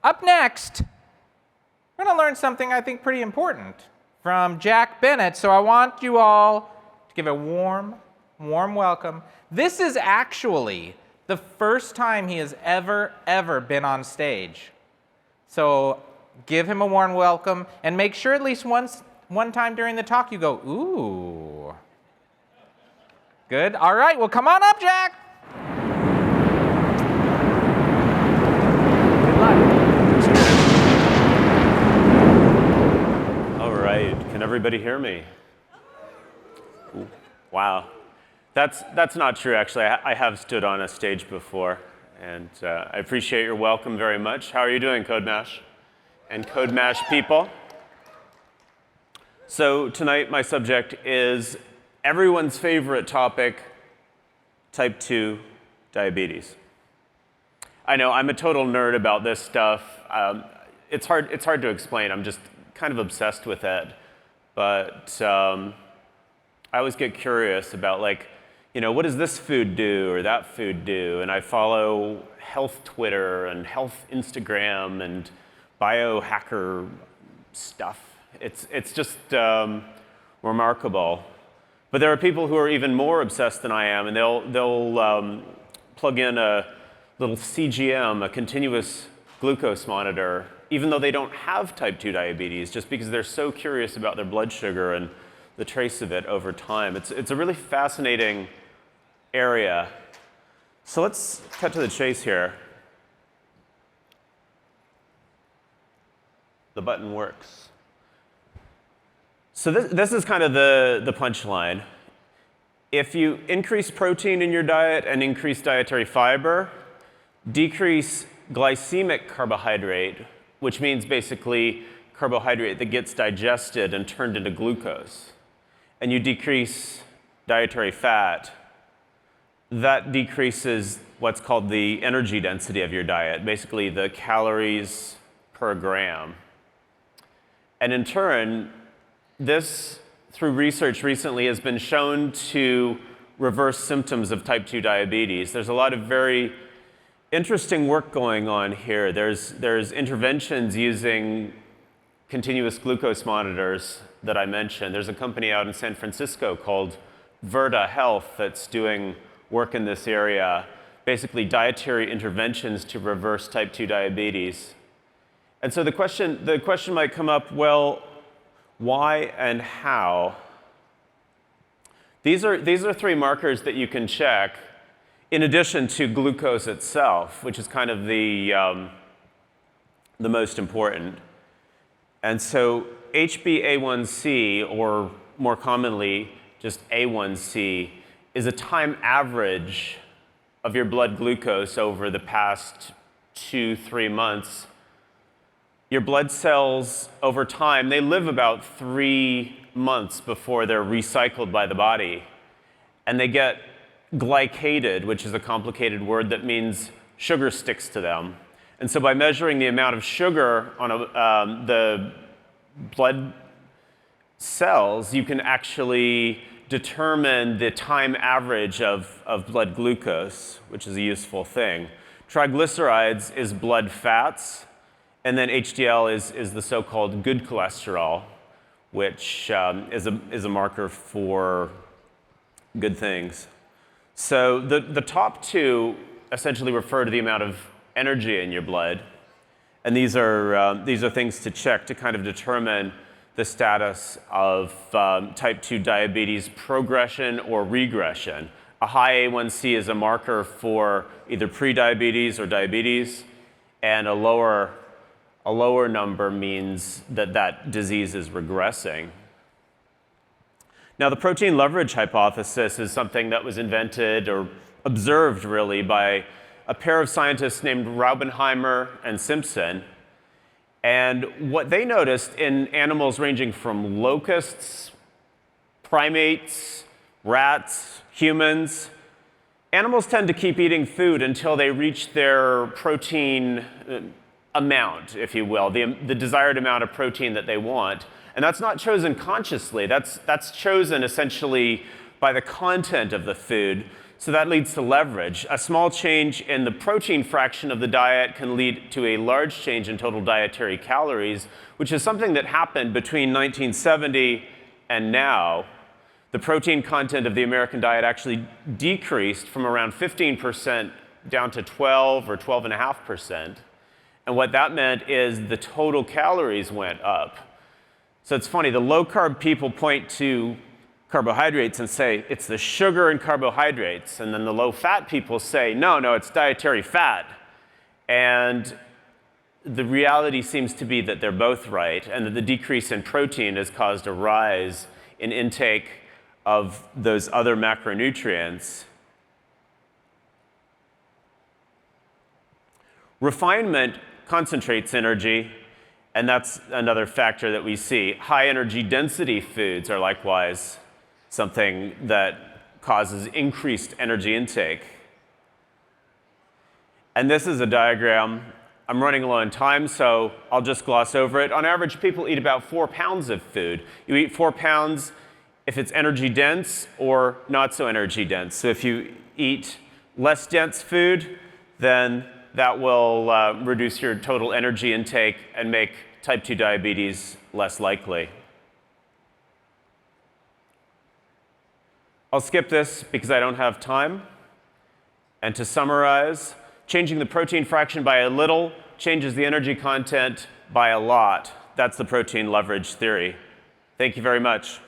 Up next, we're going to learn something I think pretty important from Jack Bennett, so I want you all to give a warm welcome. This is actually the first time he has ever been on stage. So give him a warm welcome, and make sure at least one time during the talk you go, ooh. Good? All right, well, come on up, Jack. Good luck. All right, can everybody hear me? Ooh. Wow. That's not true, actually. I have stood on a stage before, and I appreciate your welcome very much. How are you doing, CodeMash? And CodeMash people? So tonight, my subject is everyone's favorite topic, type 2 diabetes. I know, I'm a total nerd about this stuff. It's hard to explain. I'm just kind of obsessed with it. But I always get curious about, like, what does this food do or that food do? And I follow health Twitter and health Instagram and biohacker stuff. It's just remarkable. But there are people who are even more obsessed than I am, and they'll plug in a little CGM, a continuous glucose monitor, even though they don't have type 2 diabetes, just because they're so curious about their blood sugar and the trace of it over time. It's a really fascinating area. So let's cut to the chase here. The button works. So this is kind of the punchline. If you increase protein in your diet and increase dietary fiber, decrease glycemic carbohydrate, which means basically carbohydrate that gets digested and turned into glucose, and you decrease dietary fat, that decreases what's called the energy density of your diet, basically the calories per gram. And in turn, this, through research recently, has been shown to reverse symptoms of type 2 diabetes. There's a lot of very interesting work going on here. There's interventions using continuous glucose monitors that I mentioned. There's a company out in San Francisco called Virta Health that's doing work in this area, basically dietary interventions to reverse type 2 diabetes. And so the question might come up, well, why and how? These are three markers that you can check in addition to glucose itself, which is kind of the most important. And so HbA1c, or more commonly just A1c, is a time average of your blood glucose over the past 2-3 months. Your blood cells, over time, they live about 3 months before they're recycled by the body. And they get glycated, which is a complicated word that means sugar sticks to them. And so by measuring the amount of sugar on the blood cells, you can actually determine the time average of blood glucose, which is a useful thing. Triglycerides is blood fats, and then HDL is the so-called good cholesterol, which is a marker for good things. So the top two essentially refer to the amount of energy in your blood, and these are things to check to kind of determine the status of type 2 diabetes progression or regression. A high A1C is a marker for either prediabetes or diabetes, and a lower number means that disease is regressing. Now, the protein leverage hypothesis is something that was invented or observed, really, by a pair of scientists named Raubenheimer and Simpson. And what they noticed in animals ranging from locusts, primates, rats, humans, animals tend to keep eating food until they reach their protein amount, if you will, the desired amount of protein that they want. And that's not chosen consciously. That's chosen essentially by the content of the food. So that leads to leverage. A small change in the protein fraction of the diet can lead to a large change in total dietary calories, which is something that happened between 1970 and now. The protein content of the American diet actually decreased from around 15% down to 12 or 12.5%. And what that meant is the total calories went up. So it's funny, the low-carb people point to carbohydrates and say, it's the sugar and carbohydrates. And then the low-fat people say, no, it's dietary fat. And the reality seems to be that they're both right, and that the decrease in protein has caused a rise in intake of those other macronutrients. Refinement concentrates energy, and that's another factor that we see. High energy density foods are likewise something that causes increased energy intake. And this is a diagram. I'm running low on time, so I'll just gloss over it. On average, people eat about 4 pounds of food. You eat 4 pounds if it's energy dense or not so energy dense. So if you eat less dense food, then that will reduce your total energy intake and make type 2 diabetes less likely. I'll skip this because I don't have time. And to summarize, changing the protein fraction by a little changes the energy content by a lot. That's the protein leverage theory. Thank you very much.